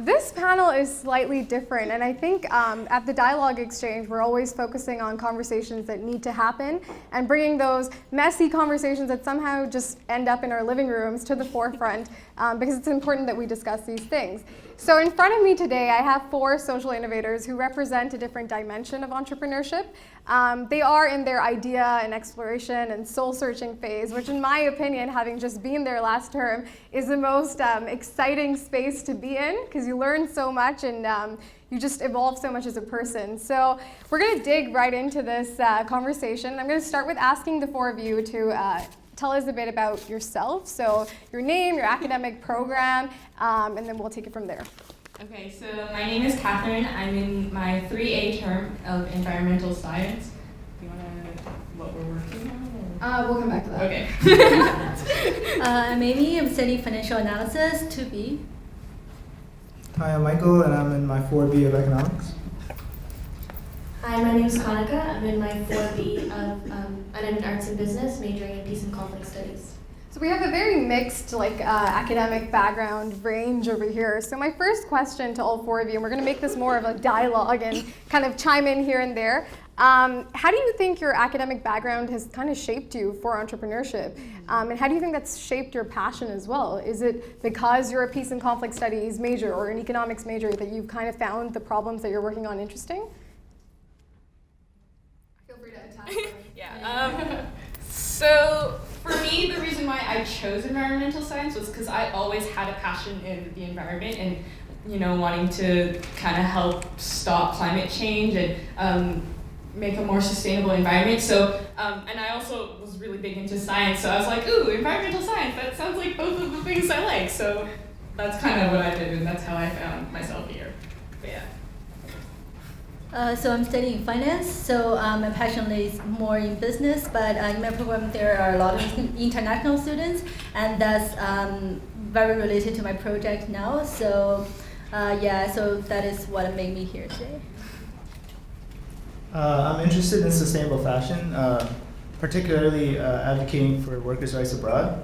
This panel is slightly different, and I think at the Dialogue Exchange, we're always focusing on conversations that need to happen and bringing those messy conversations that somehow just end up in our living rooms to the forefront because it's important that we discuss these things. So in front of me today, I have 4 social innovators who represent a different dimension of entrepreneurship. They are in their idea and exploration and soul-searching phase, which in my opinion, having just been there last term, is the most exciting space to be in because you learn so much and you just evolve so much as a person. So we're going to dig right into this conversation. I'm going to start with asking the 4 of you to tell us a bit about yourself. So your name, your academic program, and then we'll take it from there. Okay, so my name is Katherine. I'm in my 3A term of environmental science. Do you want to know what we're working on? We'll come back to that. Okay. I'm Amy. I'm studying financial analysis, 2B. Hi, I'm Michael, and I'm in my 4B of economics. Hi, my name is Konica. I'm in my 4B of I'm in arts and business, majoring in peace and conflict studies. So we have a very mixed academic background range over here. So my first question to all 4 of you, and we're going to make this more of a dialogue and kind of chime in here and there. How do you think your academic background has kind of shaped you for entrepreneurship? And how do you think that's shaped your passion as well? Is it because you're a peace and conflict studies major or an economics major that you've kind of found the problems that you're working on interesting? Feel free to attack. Yeah. So for me, the reason why I chose environmental science was because I always had a passion in the environment and, you know, wanting to kind of help stop climate change and make a more sustainable environment. So, and I also was really big into science, so I was like, ooh, environmental science, that sounds like both of the things I like. So that's kind of what I did, and that's how I found myself here. But yeah. So I'm studying finance, so my passion lays more in business, but in my program there are a lot of international students, and that's very related to my project now. So yeah, so that is what made me here today. I'm interested in sustainable fashion, particularly advocating for workers' rights abroad.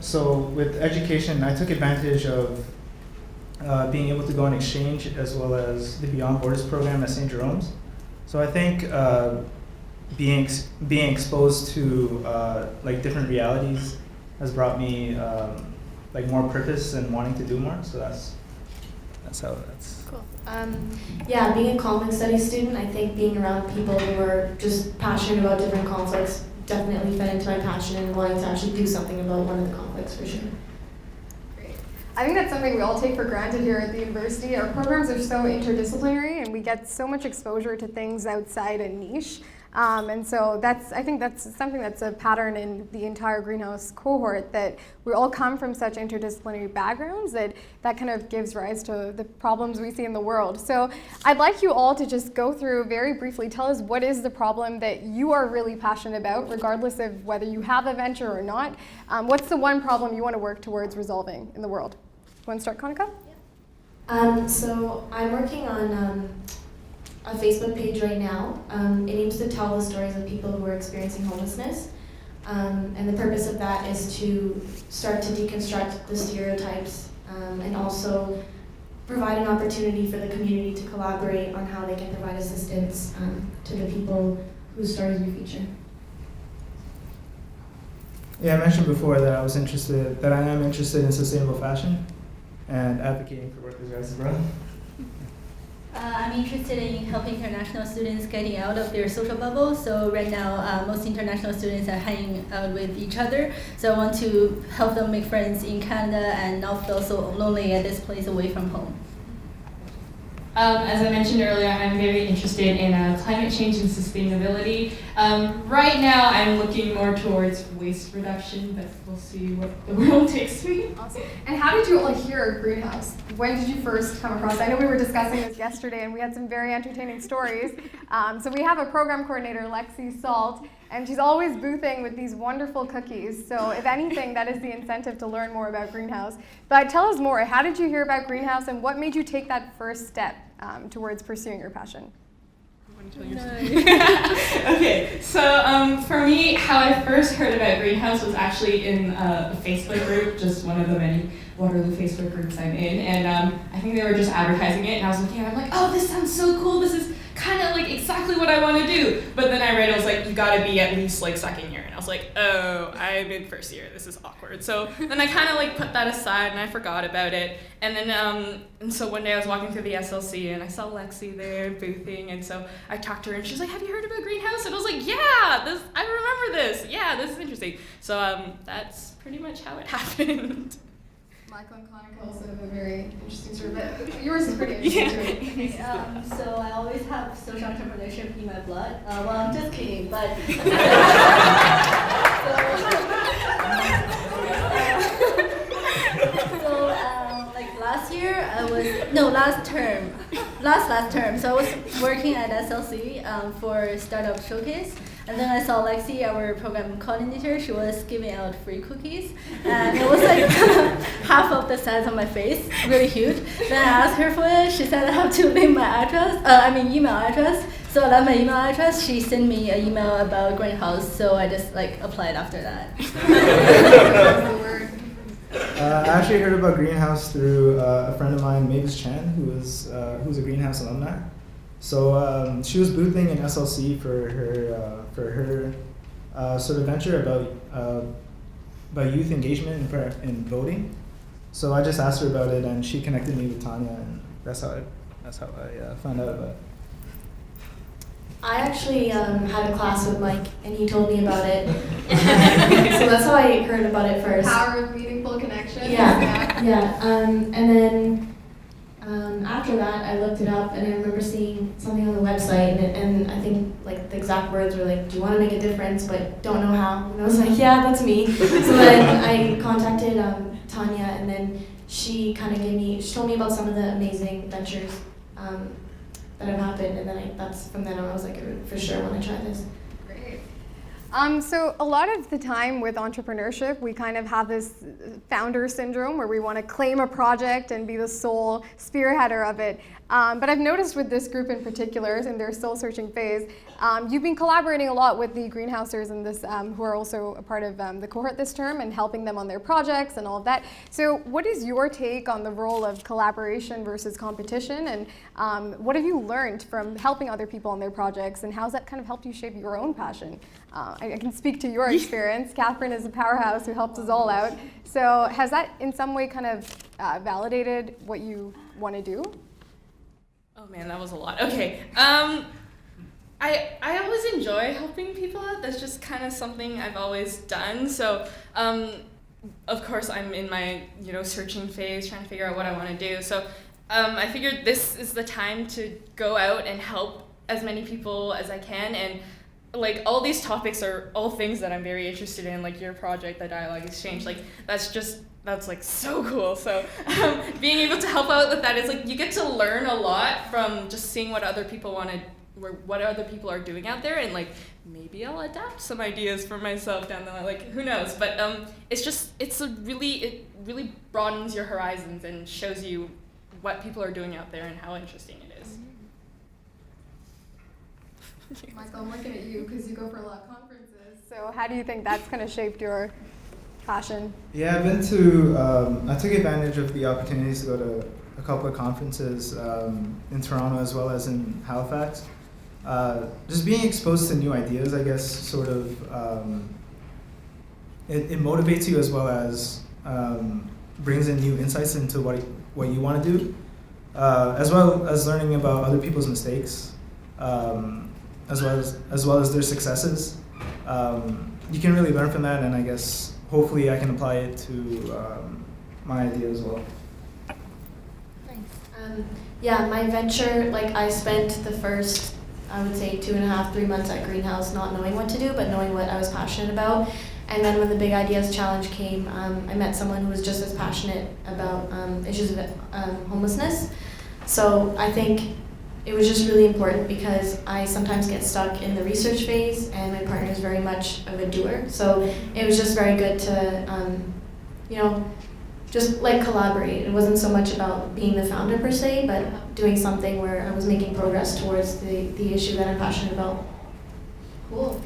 So with education, I took advantage of being able to go on exchange as well as the Beyond Borders program at St. Jerome's. So I think being exposed to like different realities has brought me like more purpose and wanting to do more. So that's how that's. Cool. Yeah, being a conflict studies student, I think being around people who are just passionate about different conflicts definitely fed into my passion and wanting to actually do something about one of the conflicts for sure. I think that's something we all take for granted here at the university. Our programs are so interdisciplinary and we get so much exposure to things outside a niche. And so I think that's something that's a pattern in the entire greenhouse cohort, that we all come from such interdisciplinary backgrounds that kind of gives rise to the problems we see in the world. So I'd like you all to just go through very briefly, tell us what is the problem that you are really passionate about, regardless of whether you have a venture or not. What's the one problem you want to work towards resolving in the world? Want to start, Konica? Yeah. So I'm working on a Facebook page right now. It aims to tell the stories of people who are experiencing homelessness. And the purpose of that is to start to deconstruct the stereotypes and also provide an opportunity for the community to collaborate on how they can provide assistance to the people whose stories we feature. Yeah, I mentioned before that I am interested in sustainable fashion and advocating for workers' rights abroad. I'm interested in helping international students getting out of their social bubble. So right now, most international students are hanging out with each other. So I want to help them make friends in Canada and not feel so lonely at this place away from home. As I mentioned earlier, I'm very interested in climate change and sustainability. Right now, I'm looking more towards waste reduction, but we'll see what the world takes me. Awesome. And how did you all hear Greenhouse? When did you first come across it? I know we were discussing this yesterday, and we had some very entertaining stories. So we have a program coordinator, Lexi Salt, and she's always boothing with these wonderful cookies. So if anything, that is the incentive to learn more about Greenhouse. But tell us more. How did you hear about Greenhouse, and what made you take that first step towards pursuing your passion? Okay, so for me, how I first heard about Greenhouse was actually in a Facebook group, just one of the many Waterloo Facebook groups I'm in, and I think they were just advertising it, and I was looking at it, I'm like, oh, this sounds so cool, this is kind of like exactly what I want to do. But then I read it was like, you gotta be at least like second year, and I was like, oh, I'm in first year, this is awkward. So then I kind of like put that aside and I forgot about it. And then and so one day I was walking through the SLC and I saw Lexi there boothing, and so I talked to her and she's like, have you heard about Greenhouse? And I was like, yeah, this, I remember this. Yeah, this is interesting. So that's pretty much how it happened. Michael and Konica also have a very interesting story, but yours is pretty interesting too. So I always have social entrepreneurship in my blood. Well, I'm just kidding, but like last year last term. So I was working at SLC for Startup Showcase. And then I saw Lexi, our program coordinator, she was giving out free cookies. And it was like half of the size of my face, really huge. Then I asked her for it. She said I have to leave my email address. So I left my email address. She sent me an email about Greenhouse, so I just like applied after that. I actually heard about Greenhouse through a friend of mine, Chen, who's a Greenhouse alumni. So she was boothing in SLC for her sort of venture about youth engagement in voting. So I just asked her about it, and she connected me with Tanya, and that's how I found out about it. I actually had a class with Mike, and he told me about it. So that's how I heard about it first. Power of meaningful connections. Yeah. And then after that, I looked it up, and I remember seeing something on the website, and I think like the exact words were like, "Do you want to make a difference, but don't know how?" And I was like, "Yeah, that's me." So then I contacted Tanya, and then she kind of she told me about some of the amazing ventures that have happened, and then that's from then on I was like, for sure I want to try this. Great. So a lot of the time with entrepreneurship, we kind of have this founder syndrome where we want to claim a project and be the sole spearheader of it. But I've noticed with this group in particular, in their soul searching phase, you've been collaborating a lot with the greenhousers in this, who are also a part of the cohort this term, and helping them on their projects and all of that. So what is your take on the role of collaboration versus competition, and what have you learned from helping other people on their projects, and how's that kind of helped you shape your own passion? I can speak to your experience. Katherine is a powerhouse who helped us all out. So has that in some way kind of validated what you want to do? Oh man, that was a lot. Okay. I always enjoy helping people out. That's just kind of something I've always done. So, of course, I'm in my searching phase, trying to figure out what I want to do. So, I figured this is the time to go out and help as many people as I can. And like all these topics are all things that I'm very interested in, like your project, the Dialogue Exchange. Like that's like so cool. So being able to help out with that is like you get to learn a lot from just seeing what other people what other people are doing out there, and like maybe I'll adapt some ideas for myself down the line. Like who knows? But it really broadens your horizons and shows you what people are doing out there and how interesting it is. Michael, I'm looking at you because you go for a lot of conferences. So how do you think that's kind of shaped your passion? Yeah, I took advantage of the opportunities to go to a couple of conferences in Toronto as well as in Halifax. Just being exposed to new ideas, I guess, sort of, it motivates you as well as brings in new insights into what you want to do, as well as learning about other people's mistakes, as well as their successes. You can really learn from that, and I guess hopefully I can apply it to my idea as well. Thanks. Yeah, my venture, like I spent the first, I would say 2.5, 3 months at Greenhouse not knowing what to do, but knowing what I was passionate about. And then when the Big Ideas Challenge came, I met someone who was just as passionate about issues of homelessness. So I think it was just really important because I sometimes get stuck in the research phase, and my partner is very much of a doer. So it was just very good to, just like collaborate. It wasn't so much about being the founder per se, but doing something where I was making progress towards the issue that I'm passionate about. Cool.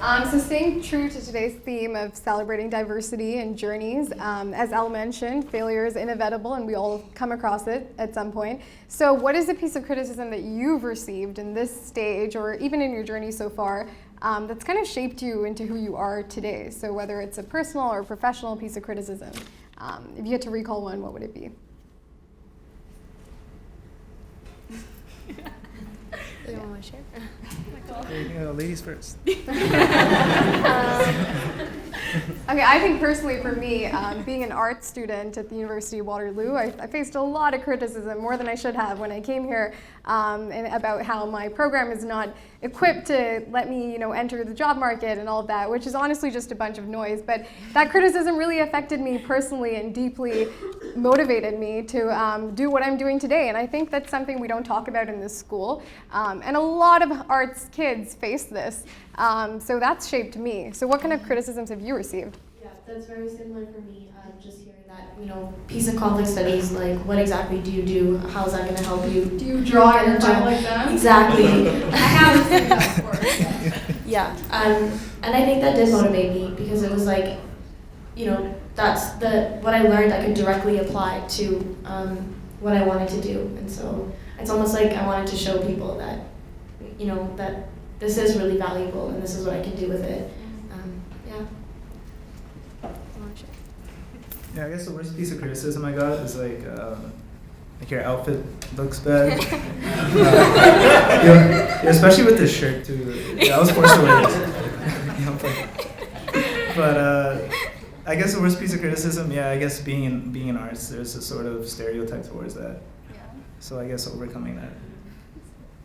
So staying true to today's theme of celebrating diversity and journeys, as Elle mentioned, failure is inevitable and we all come across it at some point. So what is a piece of criticism that you've received in this stage or even in your journey so far that's kind of shaped you into who you are today? So whether it's a personal or professional piece of criticism, if you had to recall one, what would it be? Anyone want to share? Ladies first. Okay, I think personally for me, being an art student at the University of Waterloo, I faced a lot of criticism, more than I should have when I came here, and about how my program is not equipped to let me, enter the job market and all of that, which is honestly just a bunch of noise. But that criticism really affected me personally and deeply motivated me to do what I'm doing today. And I think that's something we don't talk about in this school. And a lot of arts kids face this. So that's shaped me. So what kind of criticisms have you received? Yeah, that's very similar for me. Just hearing that, peace and conflict studies, like what exactly do you do? How's that going to help you? Do you draw your final exam? Exactly. I haven't seen that, of course. Yeah, and I think that did motivate me because it was like, that's what I learned I could directly apply to what I wanted to do, and so it's almost like I wanted to show people that, that this is really valuable and this is what I can do with it. Yeah. Yeah, I guess the worst piece of criticism I got is like your outfit looks bad. Especially with this shirt too. Yeah, I was forced to wear it. But I guess the worst piece of criticism, I guess being in arts, there's a sort of stereotype towards that. Yeah. So I guess overcoming that.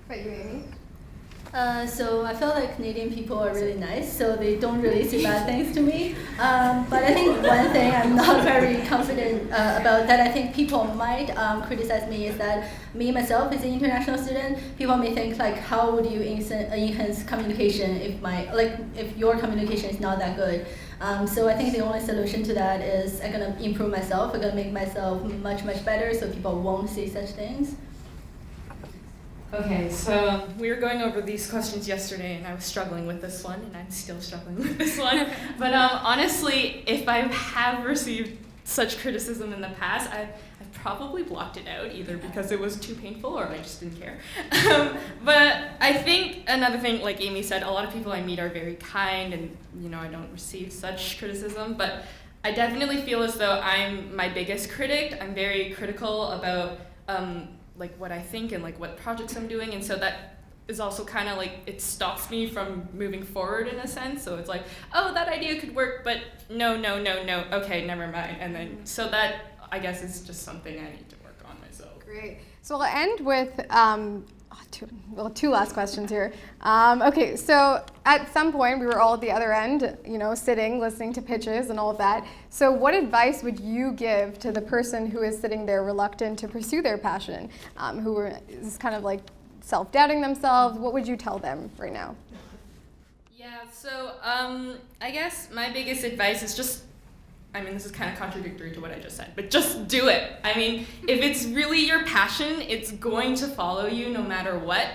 But you, Amy? So I feel like Canadian people are really nice, so they don't really say bad things to me. But I think one thing I'm not very confident about that I think people might criticize me is that me myself as an international student, people may think like, how would you enhance communication if your communication is not that good? So I think the only solution to that is I'm gonna improve myself. I'm gonna make myself much better, so people won't say such things. Okay, so we were going over these questions yesterday, and I was struggling with this one, and I'm still struggling with this one. But honestly, if I have received such criticism in the past, I've probably blocked it out, either because it was too painful or I just didn't care. But I think another thing, like Amy said, a lot of people I meet are very kind, and I don't receive such criticism. But I definitely feel as though I'm my biggest critic. I'm very critical about like what I think and like what projects I'm doing, and so that is also kind of like it stops me from moving forward in a sense. So it's like, oh, that idea could work, but no, okay, never mind. And then so that I guess is just something I need to work on myself. Great. So I'll end with two last questions here. Okay, so at some point we were all at the other end, sitting, listening to pitches and all of that. So what advice would you give to the person who is sitting there reluctant to pursue their passion, who is kind of like self-doubting themselves? What would you tell them right now? Yeah, so I guess my biggest advice is just, this is kind of contradictory to what I just said, but just do it. If it's really your passion, it's going to follow you no matter what.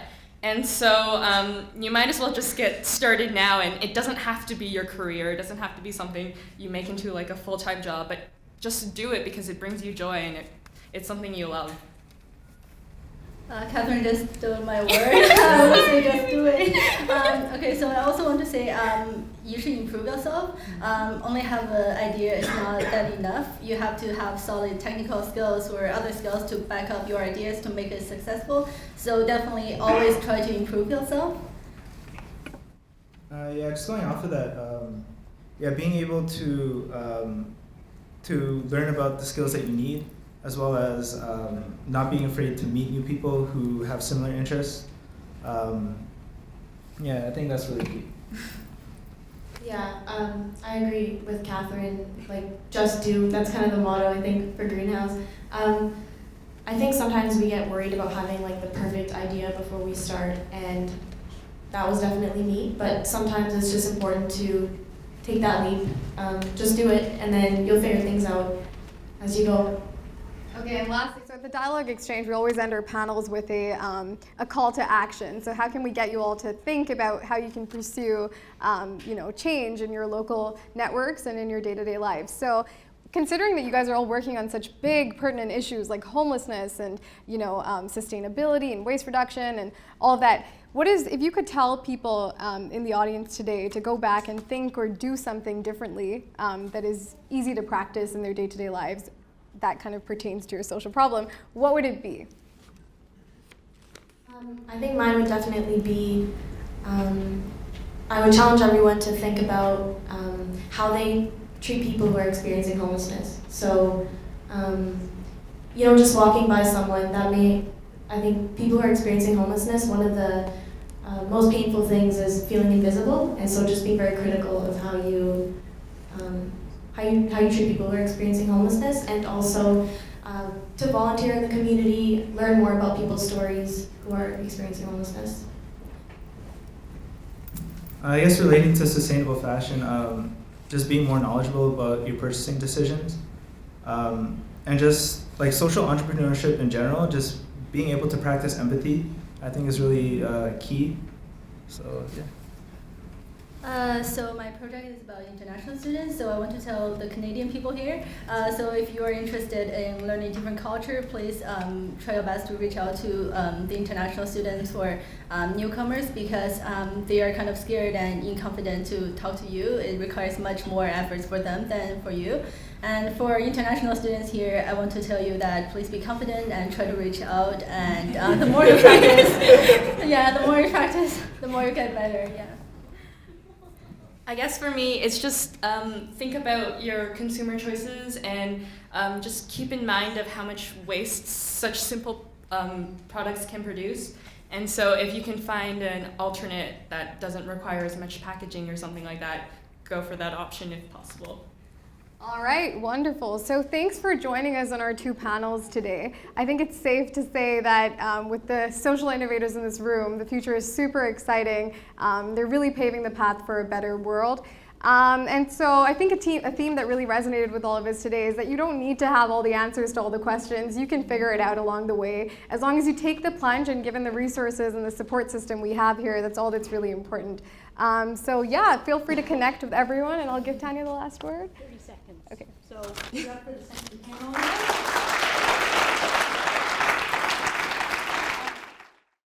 And so you might as well just get started now, and it doesn't have to be your career. It doesn't have to be something you make into like a full-time job, but just do it because it brings you joy and it's something you love. Katherine just stole my word. I would say just do it. Okay, so I also want to say you should improve yourself. Only have an idea is not that enough. You have to have solid technical skills or other skills to back up your ideas to make it successful. So definitely always try to improve yourself. Just going off of that, being able to learn about the skills that you need, as well as not being afraid to meet new people who have similar interests. I think that's really key. Yeah, I agree with Katherine. Like, just do. That's kind of the motto, I think, for Greenhouse. I think sometimes we get worried about having like the perfect idea before we start, and that was definitely me. But sometimes it's just important to take that leap. Just do it, and then you'll figure things out as you go. Okay, and lastly, so at the Dialogue Exchange, we always end our panels with a call to action. So how can we get you all to think about how you can pursue change in your local networks and in your day-to-day lives? So considering that you guys are all working on such big, pertinent issues like homelessness and sustainability and waste reduction and all of that, if you could tell people in the audience today to go back and think or do something differently that is easy to practice in their day-to-day lives that kind of pertains to your social problem, what would it be? I think mine would definitely be, I would challenge everyone to think about how they treat people who are experiencing homelessness. So, just walking by someone, I think people who are experiencing homelessness, one of the most painful things is feeling invisible, and so just being very critical of how you treat people who are experiencing homelessness, and also to volunteer in the community, learn more about people's stories who are experiencing homelessness. I guess relating to sustainable fashion, just being more knowledgeable about your purchasing decisions, and just like social entrepreneurship in general, just being able to practice empathy, I think is really key. So yeah. So my project is about international students, so I want to tell the Canadian people here. So if you are interested in learning different culture, please try your best to reach out to the international students or newcomers, because they are kind of scared and inconfident to talk to you. It requires much more efforts for them than for you. And for international students here, I want to tell you that please be confident and try to reach out. And the more you practice, the more you get better. Yeah. I guess for me, it's just think about your consumer choices and just keep in mind of how much waste such simple products can produce. And so if you can find an alternate that doesn't require as much packaging or something like that, go for that option if possible. All right, wonderful. So thanks for joining us on our two panels today. I think it's safe to say that with the social innovators in this room, the future is super exciting. They're really paving the path for a better world. And so I think a theme that really resonated with all of us today is that you don't need to have all the answers to all the questions. You can figure it out along the way. As long as you take the plunge, and given the resources and the support system we have here, that's all that's really important. So yeah, feel free to connect with everyone, and I'll give Tanya the last word. 30 seconds. Okay. So you're up for the second panel.